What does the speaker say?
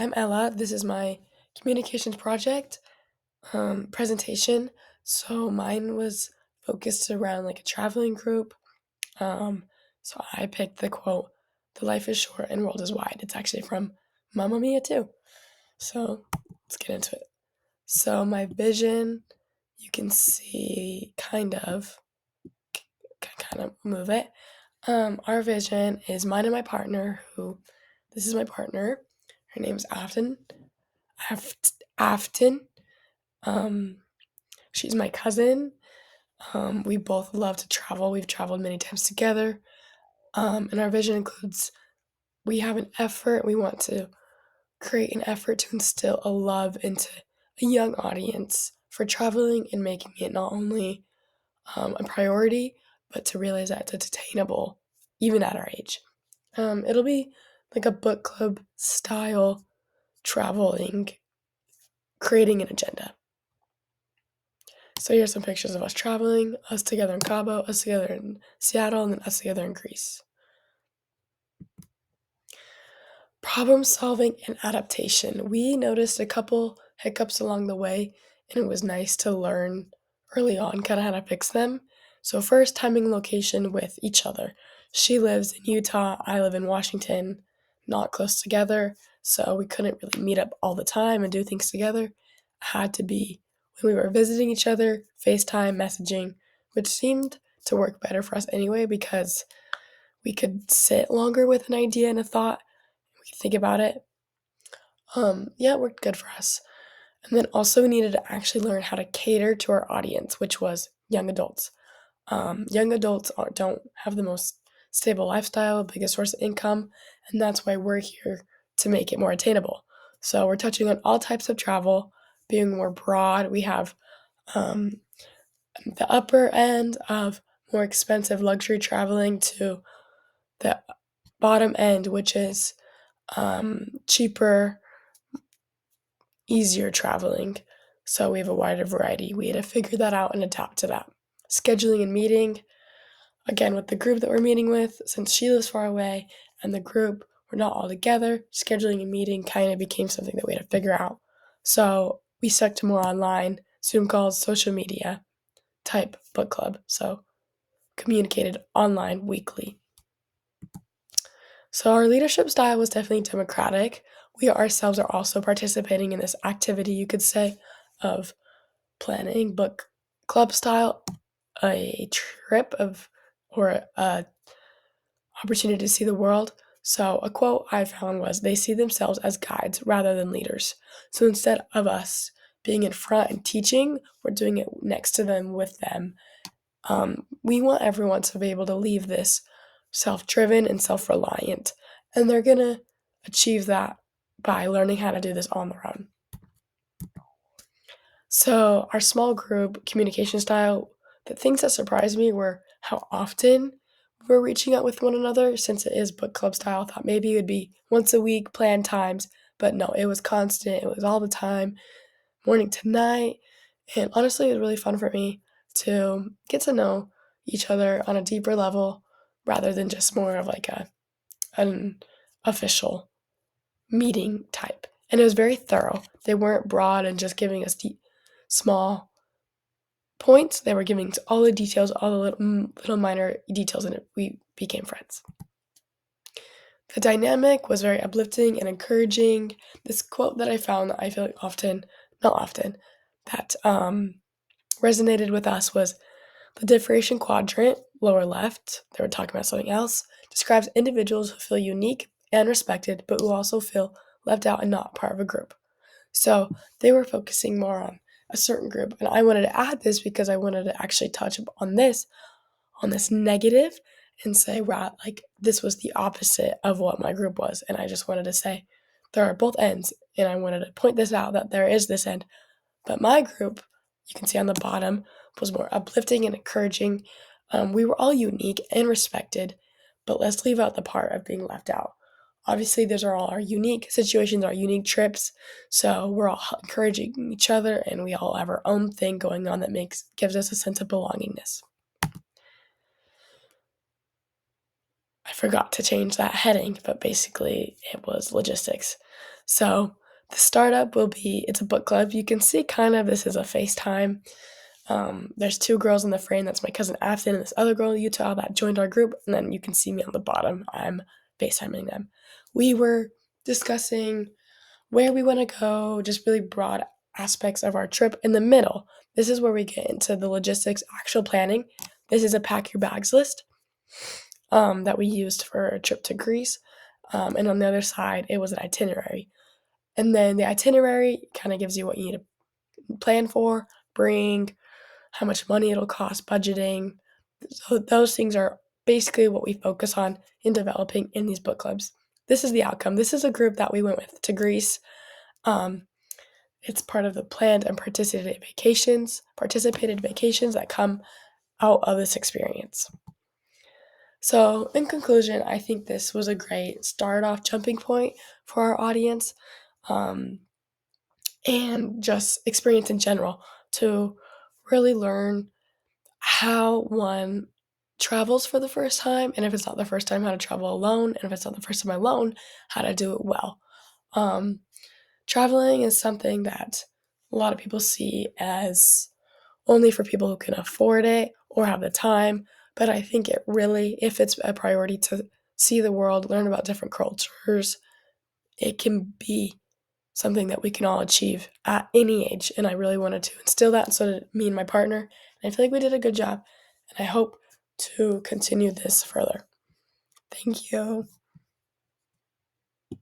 I'm Ella. This is my communications project presentation. So mine was focused around like a traveling group. Um, so I picked the quote, "The life is short and world is wide." It's actually from Mamma Mia too. So let's get into it. So my vision, you can see kind of move it. Our vision is mine and my partner. This is my partner. Her name's Afton. Um, she's my cousin. We both love to travel. We've traveled many times together. And our vision includes we have an effort. We want to create an effort to instill a love into a young audience for traveling and making it not only a priority, but to realize that it's attainable even at our age. It'll be like a book club style traveling, creating an agenda. So here's some pictures of us traveling, us together in Cabo, us together in Seattle, and then us together in Greece. Problem solving and adaptation. We noticed a couple hiccups along the way, and it was nice to learn early on kind of how to fix them. So first, timing location with each other. She lives in Utah, I live in Washington, not close together, so we couldn't really meet up all the time and do things together. Had to be when we were visiting each other, FaceTime, messaging, which seemed to work better for us anyway because we could sit longer with an idea and a thought. We could think about it. Yeah, it worked good for us. And then also we needed to actually learn how to cater to our audience, which was young adults. Young adults don't have the most stable lifestyle, biggest source of income, and that's why we're here to make it more attainable. So we're touching on all types of travel, being more broad. We have um, the upper end of more expensive luxury traveling to the bottom end, which is cheaper, easier traveling. So we have a wider variety. We had to figure that out and adapt to that. Scheduling and meeting, again, with the group that we're meeting with, since she lives far away and the group, we're not all together, scheduling and meeting kind of became something that we had to figure out. So we stuck to more online, Zoom calls, social media type book club. So communicated online weekly. So our leadership style was definitely democratic. We ourselves are also participating in this activity, you could say, of planning book club style, a trip of or a opportunity to see the world. So a quote I found was they see themselves as guides rather than leaders. So instead of us being in front and teaching, we're doing it next to them with them. We want everyone to be able to leave this self-driven and self-reliant, and they're gonna achieve that by learning how to do this on their own. So our small group communication style, the things that surprised me were how often we're reaching out with one another since it is book club style. I thought maybe it would be once a week, planned times, but no, it was constant. It was all the time, morning to night. And honestly, it was really fun for me to get to know each other on a deeper level rather than just more of like an official meeting type. And it was very thorough. They weren't broad and just giving us small points. They were giving all the details, all the little minor details, and we became friends. The dynamic was very uplifting and encouraging. This quote that I found that I feel like not often, that resonated with us was the differentiation quadrant, lower left, they were talking about something else, describes individuals who feel unique and respected, but who also feel left out and not part of a group. So they were focusing more on a certain group, and I wanted to add this because I wanted to actually touch on this negative, and say, wow, like this was the opposite of what my group was. And I just wanted to say there are both ends, and I wanted to point this out that there is this end. But my group, you can see on the bottom, was more uplifting and encouraging. We were all unique and respected, but let's leave out the part of being left out. Obviously, those are all our unique situations, our unique trips. So we're all encouraging each other, and we all have our own thing going on that gives us a sense of belongingness. I forgot to change that heading, but basically it was logistics. So the startup will be it's a book club. You can see kind of this is a FaceTime. There's two girls in the frame. That's my cousin Afton and this other girl in Utah that joined our group. And then you can see me on the bottom. I'm FaceTiming them. We were discussing where we want to go, just really broad aspects of our trip. In the middle, this is where we get into the logistics, actual planning. This is a pack your bags list that we used for a trip to Greece. And on the other side, it was an itinerary. And then the itinerary kind of gives you what you need to plan for, bring, how much money it'll cost, budgeting. So those things are basically what we focus on in developing in these book clubs. This is the outcome. This is a group that we went with to Greece. Um, it's part of the planned and participated vacations that come out of this experience. So, in conclusion, I think this was a great start off jumping point for our audience, um, and just experience in general to really learn how one travels for the first time, and if it's not the first time, how to travel alone, and if it's not the first time alone, how to do it well. Um, Traveling is something that a lot of people see as only for people who can afford it or have the time, but I think it really, if it's a priority to see the world, learn about different cultures, it can be something that we can all achieve at any age. And I really wanted to instill that, so did me and my partner. And I feel like we did a good job. And I hope to continue this further. Thank you.